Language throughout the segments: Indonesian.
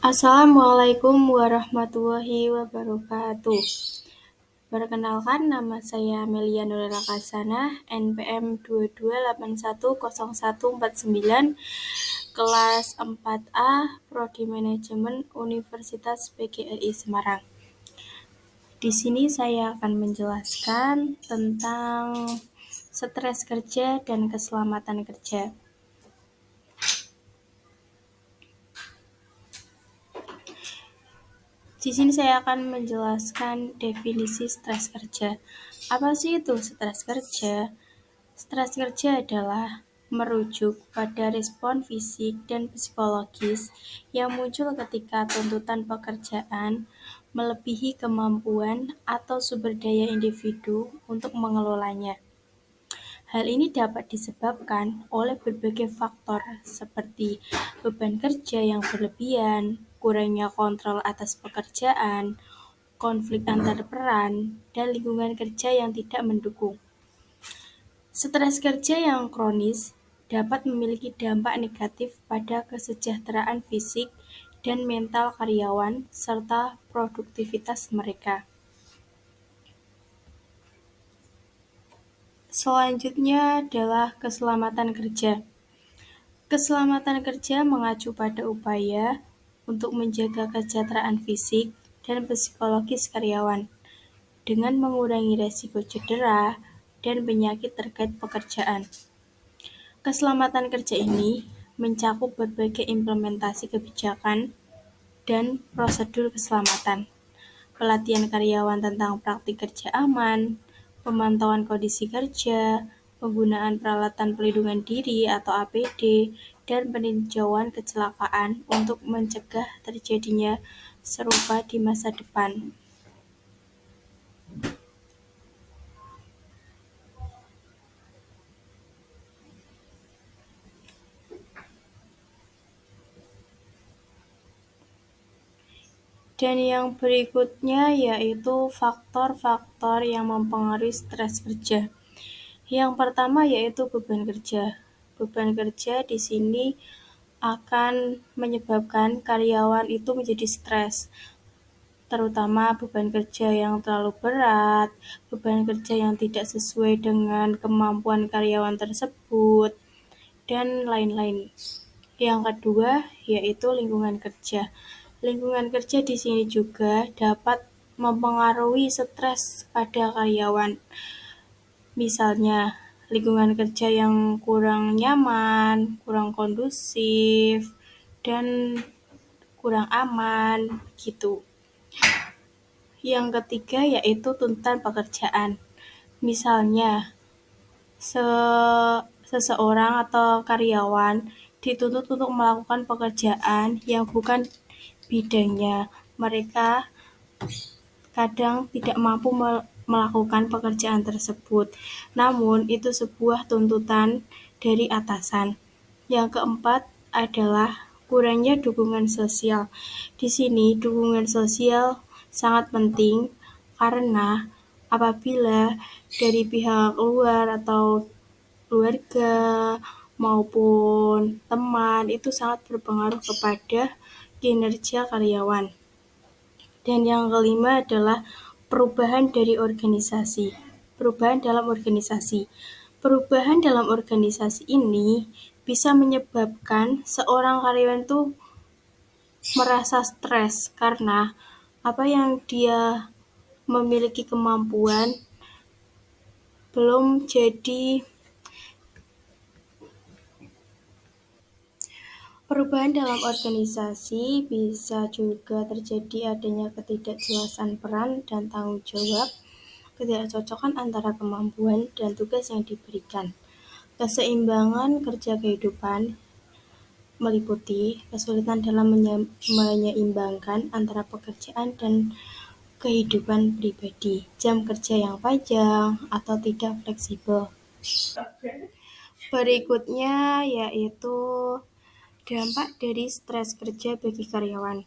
Assalamualaikum warahmatullahi wabarakatuh. Perkenalkan, nama saya Amelia Nurela Kasana, NPM 22810149, kelas 4A, Prodi Manajemen, Universitas PGRI Semarang. Di sini saya akan menjelaskan tentang stres kerja dan keselamatan kerja. Di sini saya akan menjelaskan definisi stres kerja. Apa sih itu stres kerja? Stres kerja adalah merujuk pada respon fisik dan psikologis yang muncul ketika tuntutan pekerjaan melebihi kemampuan atau sumber daya individu untuk mengelolanya. Hal ini dapat disebabkan oleh berbagai faktor seperti beban kerja yang berlebihan, kurangnya kontrol atas pekerjaan, konflik antar peran, dan lingkungan kerja yang tidak mendukung. Stres kerja yang kronis dapat memiliki dampak negatif pada kesejahteraan fisik dan mental karyawan serta produktivitas mereka. Selanjutnya adalah keselamatan kerja. Keselamatan kerja mengacu pada upaya untuk menjaga kesejahteraan fisik dan psikologis karyawan dengan mengurangi resiko cedera dan penyakit terkait pekerjaan. Keselamatan kerja ini mencakup berbagai implementasi kebijakan dan prosedur keselamatan, pelatihan karyawan tentang praktik kerja aman, pemantauan kondisi kerja, penggunaan peralatan pelindungan diri atau APD, dan peninjauan kecelakaan untuk mencegah terjadinya serupa di masa depan. Dan yang berikutnya yaitu faktor-faktor yang mempengaruhi stres kerja. Yang pertama yaitu beban kerja. Beban kerja di sini akan menyebabkan karyawan itu menjadi stres, terutama beban kerja yang terlalu berat, beban kerja yang tidak sesuai dengan kemampuan karyawan tersebut, dan lain-lain. Yang kedua yaitu lingkungan kerja. Lingkungan kerja di sini juga dapat mempengaruhi stres pada karyawan. Misalnya, lingkungan kerja yang kurang nyaman, kurang kondusif, dan kurang aman, gitu. Yang ketiga yaitu tuntutan pekerjaan. Misalnya, seseorang atau karyawan dituntut untuk melakukan pekerjaan yang bukan bidangnya. Mereka kadang tidak mampu melakukan pekerjaan tersebut. Namun, itu sebuah tuntutan dari atasan. Yang keempat adalah kurangnya dukungan sosial. Di sini, dukungan sosial sangat penting karena apabila dari pihak luar atau keluarga maupun teman itu sangat berpengaruh kepada kinerja karyawan. Dan yang kelima adalah perubahan dari organisasi. Perubahan dalam organisasi. Perubahan dalam organisasi ini bisa menyebabkan seorang karyawan itu merasa stres karena apa yang dia memiliki kemampuan belum jadi. Perubahan dalam organisasi bisa juga terjadi adanya ketidakjelasan peran dan tanggung jawab, ketidakcocokan antara kemampuan dan tugas yang diberikan. Keseimbangan kerja kehidupan meliputi kesulitan dalam menyeimbangkan antara pekerjaan dan kehidupan pribadi, jam kerja yang panjang atau tidak fleksibel. Berikutnya yaitu dampak dari stres kerja bagi karyawan.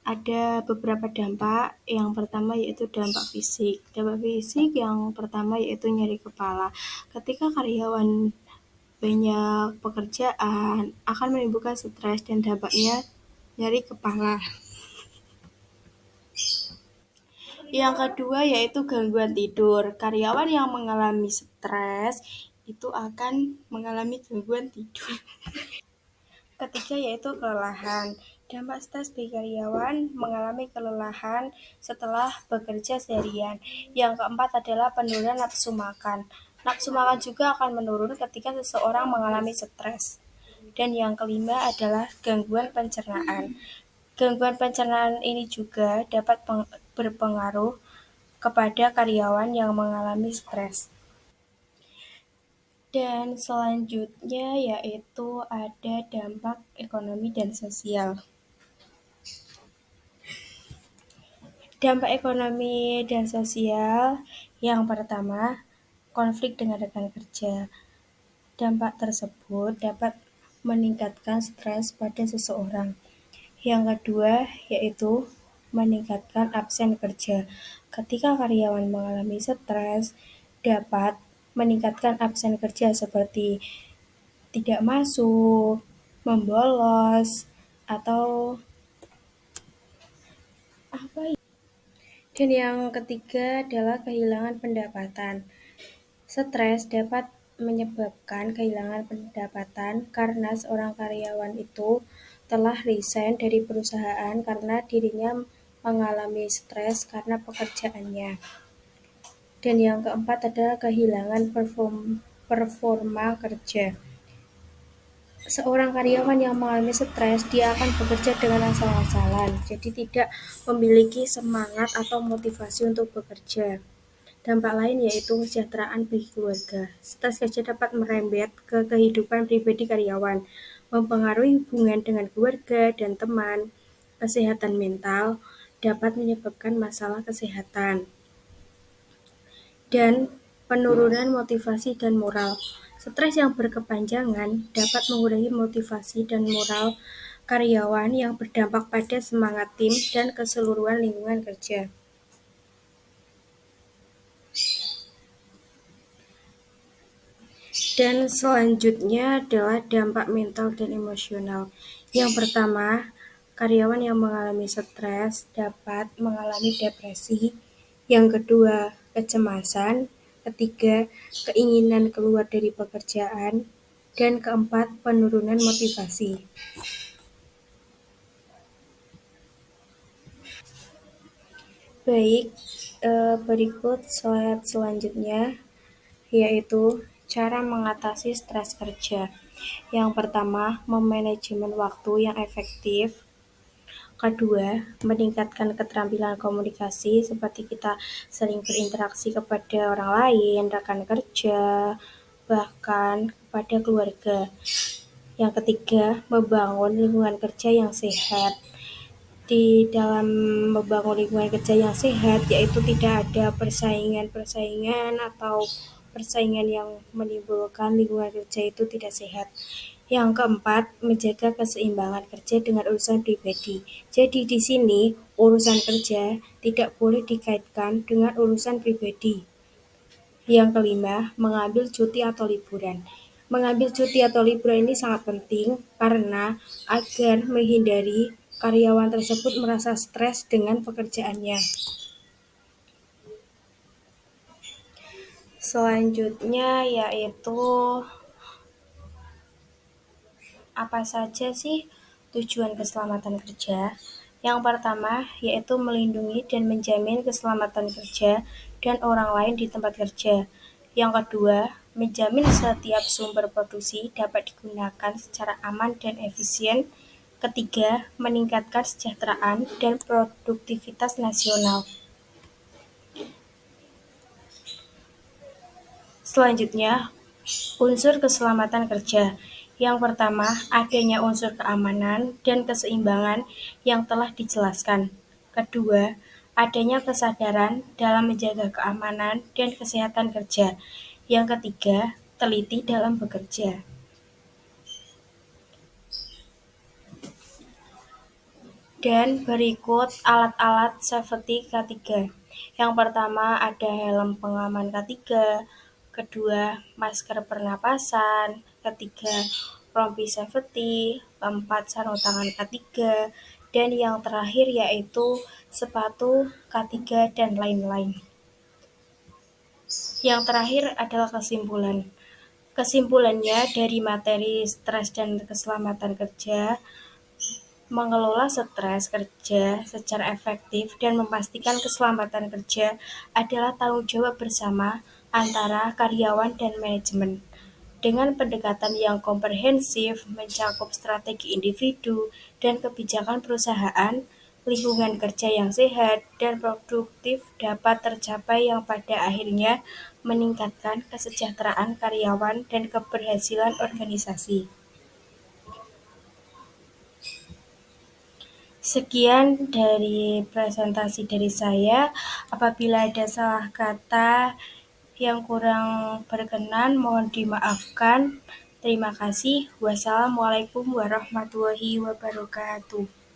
Ada beberapa dampak. Yang pertama yaitu dampak fisik. Dampak fisik yang pertama yaitu nyeri kepala. Ketika karyawan banyak pekerjaan akan menimbulkan stres dan dampaknya nyeri kepala. Yang kedua yaitu gangguan tidur. Karyawan yang mengalami stres itu akan mengalami gangguan tidur. Ketiga yaitu kelelahan. Dampak stres bagi karyawan mengalami kelelahan setelah bekerja seharian. Yang keempat adalah penurunan nafsu makan. Nafsu makan juga akan menurun ketika seseorang mengalami stres. Dan yang kelima adalah gangguan pencernaan. Gangguan pencernaan ini juga dapat berpengaruh kepada karyawan yang mengalami stres. Dan selanjutnya yaitu ada dampak ekonomi dan sosial. Dampak ekonomi dan sosial yang pertama, konflik dengan rekan kerja. Dampak tersebut dapat meningkatkan stres pada seseorang. Yang kedua yaitu meningkatkan absen kerja. Ketika karyawan mengalami stres, dapat meningkatkan absen kerja seperti tidak masuk, membolos, atau apa ya? Dan yang ketiga adalah kehilangan pendapatan. Stres dapat menyebabkan kehilangan pendapatan karena seorang karyawan itu telah resign dari perusahaan karena dirinya mengalami stres karena pekerjaannya. Dan yang keempat adalah kehilangan performa kerja. Seorang karyawan yang mengalami stres, dia akan bekerja dengan asal-asalan, jadi tidak memiliki semangat atau motivasi untuk bekerja. Dampak lain yaitu kesejahteraan bagi keluarga. Stres kerja dapat merembet ke kehidupan pribadi karyawan, mempengaruhi hubungan dengan keluarga dan teman. Kesehatan mental dapat menyebabkan masalah kesehatan dan penurunan motivasi dan moral. Stres yang berkepanjangan dapat mengurangi motivasi dan moral karyawan yang berdampak pada semangat tim dan keseluruhan lingkungan kerja. Dan selanjutnya adalah dampak mental dan emosional. Yang pertama, karyawan yang mengalami stres dapat mengalami depresi. Yang kedua, kecemasan. Ketiga, keinginan keluar dari pekerjaan. Dan keempat, penurunan motivasi. Baik, berikut slide selanjutnya yaitu cara mengatasi stres kerja. Yang pertama, memanajemen waktu yang efektif. Kedua, meningkatkan keterampilan komunikasi seperti kita sering berinteraksi kepada orang lain, rekan kerja, bahkan kepada keluarga. Yang ketiga, membangun lingkungan kerja yang sehat. Di dalam membangun lingkungan kerja yang sehat, yaitu tidak ada persaingan-persaingan atau persaingan yang menimbulkan lingkungan kerja itu tidak sehat. Yang keempat, menjaga keseimbangan kerja dengan urusan pribadi. Jadi di sini urusan kerja tidak boleh dikaitkan dengan urusan pribadi. Yang kelima, mengambil cuti atau liburan. Mengambil cuti atau liburan ini sangat penting karena agar menghindari karyawan tersebut merasa stres dengan pekerjaannya. Selanjutnya yaitu apa saja sih tujuan keselamatan kerja? Yang pertama yaitu melindungi dan menjamin keselamatan kerja dan orang lain di tempat kerja. Yang kedua, menjamin setiap sumber produksi dapat digunakan secara aman dan efisien. Ketiga, meningkatkan kesejahteraan dan produktivitas nasional. Selanjutnya, unsur keselamatan kerja. Yang pertama, adanya unsur keamanan dan keseimbangan yang telah dijelaskan. Kedua, adanya kesadaran dalam menjaga keamanan dan kesehatan kerja. Yang ketiga, teliti dalam bekerja. Dan berikut alat-alat safety K3. Yang pertama ada helm pengaman K3, kedua masker pernapasan, ketiga rompi safety, keempat sarung tangan K3, dan yang terakhir yaitu sepatu K3 dan lain-lain. Yang terakhir adalah kesimpulan. Kesimpulannya dari materi stres dan keselamatan kerja, mengelola stres kerja secara efektif dan memastikan keselamatan kerja adalah tanggung jawab bersama antara karyawan dan manajemen. Dengan pendekatan yang komprehensif, mencakup strategi individu dan kebijakan perusahaan, lingkungan kerja yang sehat dan produktif dapat tercapai yang pada akhirnya meningkatkan kesejahteraan karyawan dan keberhasilan organisasi. Sekian dari presentasi dari saya. Apabila ada salah kata yang kurang berkenan, mohon dimaafkan. Terima kasih. Wassalamualaikum warahmatullahi wabarakatuh.